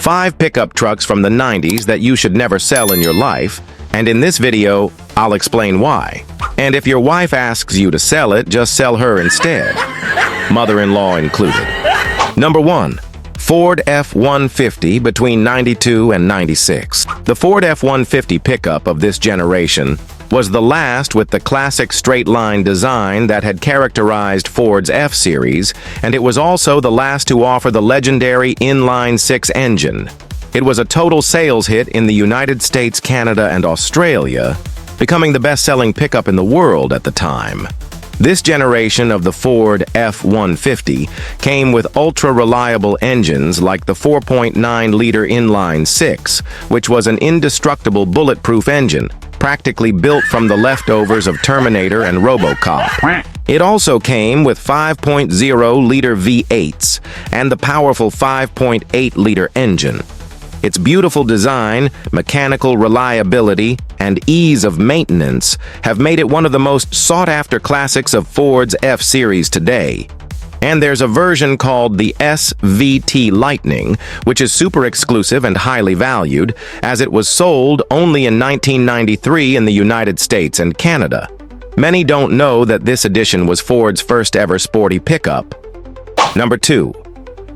5 pickup trucks from the 90s that you should never sell in your life, and in this video, I'll explain why. And if your wife asks you to sell it, just sell her instead. Mother-in-law included. Number 1. Ford F-150 between 92 and 96. The Ford F-150 pickup of this generation was the last with the classic straight-line design that had characterized Ford's F-Series, and it was also the last to offer the legendary inline-six engine. It was a total sales hit in the United States, Canada, and Australia, becoming the best-selling pickup in the world at the time. This generation of the Ford F-150 came with ultra-reliable engines like the 4.9-liter inline-six, which was an indestructible bulletproof engine, practically built from the leftovers of Terminator and RoboCop. It also came with 5.0-liter V8s and the powerful 5.8-liter engine. Its beautiful design, mechanical reliability, and ease of maintenance have made it one of the most sought-after classics of Ford's F-Series today. And there's a version called the SVT Lightning, which is super exclusive and highly valued, as it was sold only in 1993 in the United States and Canada. Many don't know that this edition was Ford's first ever sporty pickup. Number 2.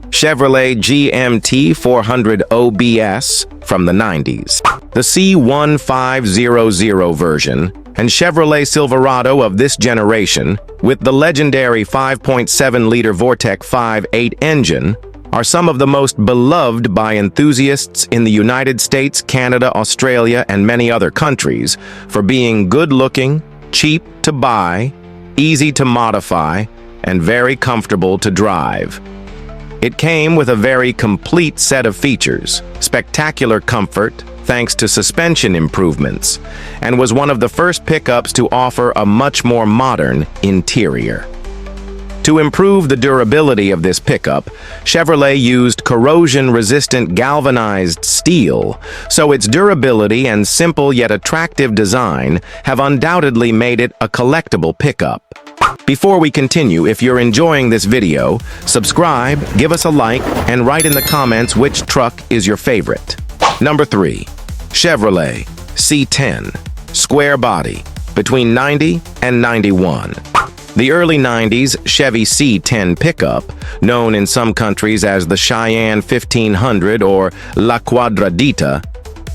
Chevrolet GMT 400 OBS from the 90s. The C1500 version and Chevrolet Silverado of this generation, with the legendary 5.7-liter Vortec 5.8 engine, are some of the most beloved by enthusiasts in the United States, Canada, Australia, and many other countries for being good-looking, cheap to buy, easy to modify, and very comfortable to drive. It came with a very complete set of features, spectacular comfort, thanks to suspension improvements, and was one of the first pickups to offer a much more modern interior. To improve the durability of this pickup, Chevrolet used corrosion-resistant galvanized steel, so its durability and simple yet attractive design have undoubtedly made it a collectible pickup. Before we continue, if you're enjoying this video, subscribe, give us a like, and write in the comments which truck is your favorite. Number 3. Chevrolet C10 Square Body between 90 and 91. The early 90s Chevy C10 pickup, known in some countries as the Cheyenne 1500 or La Cuadradita,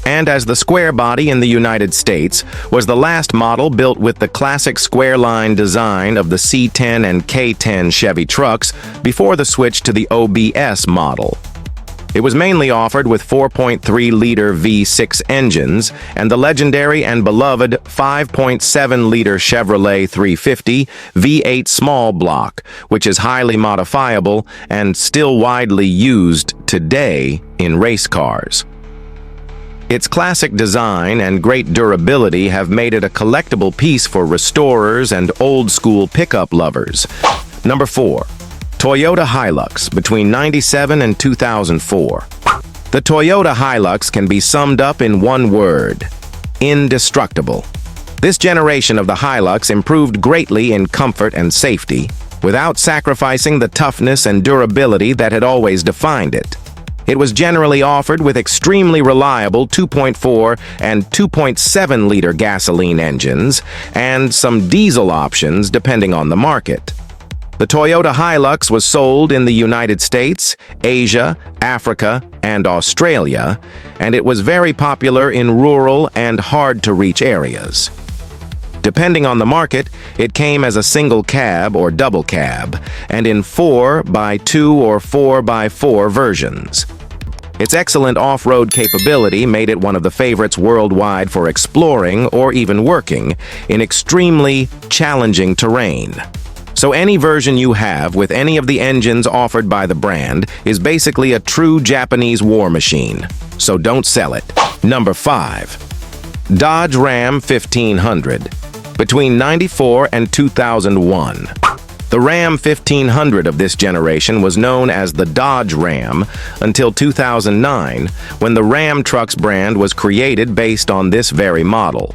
and as the square body in the United States, was the last model built with the classic square line design of the C10 and K10 Chevy trucks before the switch to the OBS model. It was mainly offered with 4.3-liter V6 engines and the legendary and beloved 5.7-liter Chevrolet 350 V8 small block, which is highly modifiable and still widely used today in race cars. Its classic design and great durability have made it a collectible piece for restorers and old-school pickup lovers. Number 4. Toyota Hilux between 97 and 2004. The Toyota Hilux can be summed up in one word: indestructible. This generation of the Hilux improved greatly in comfort and safety, without sacrificing the toughness and durability that had always defined it. It was generally offered with extremely reliable 2.4 and 2.7-liter gasoline engines and some diesel options depending on the market. The Toyota Hilux was sold in the United States, Asia, Africa, and Australia, and it was very popular in rural and hard-to-reach areas. Depending on the market, it came as a single cab or double cab, and in 4x2 or 4x4 versions. Its excellent off-road capability made it one of the favorites worldwide for exploring or even working in extremely challenging terrain. So any version you have with any of the engines offered by the brand is basically a true Japanese war machine. So don't sell it. Number 5. Dodge Ram 1500 between 94 and 2001. The Ram 1500 of this generation was known as the Dodge Ram until 2009, when the Ram Trucks brand was created based on this very model.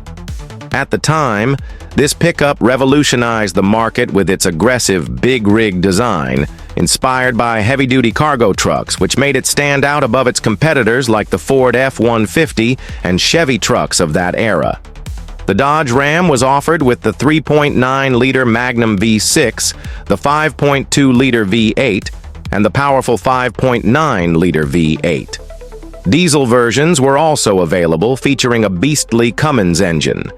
At the time, This pickup revolutionized the market with its aggressive big rig design, inspired by heavy-duty cargo trucks, which made it stand out above its competitors like the Ford F-150 and Chevy trucks of that era. The Dodge Ram was offered with the 3.9-liter Magnum V6, the 5.2-liter V8, and the powerful 5.9-liter V8. Diesel versions were also available, featuring a beastly Cummins engine.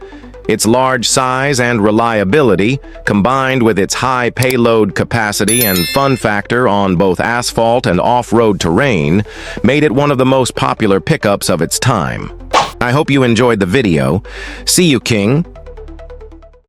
Its large size and reliability, combined with its high payload capacity and fun factor on both asphalt and off-road terrain, made it one of the most popular pickups of its time. I hope you enjoyed the video. See you, King.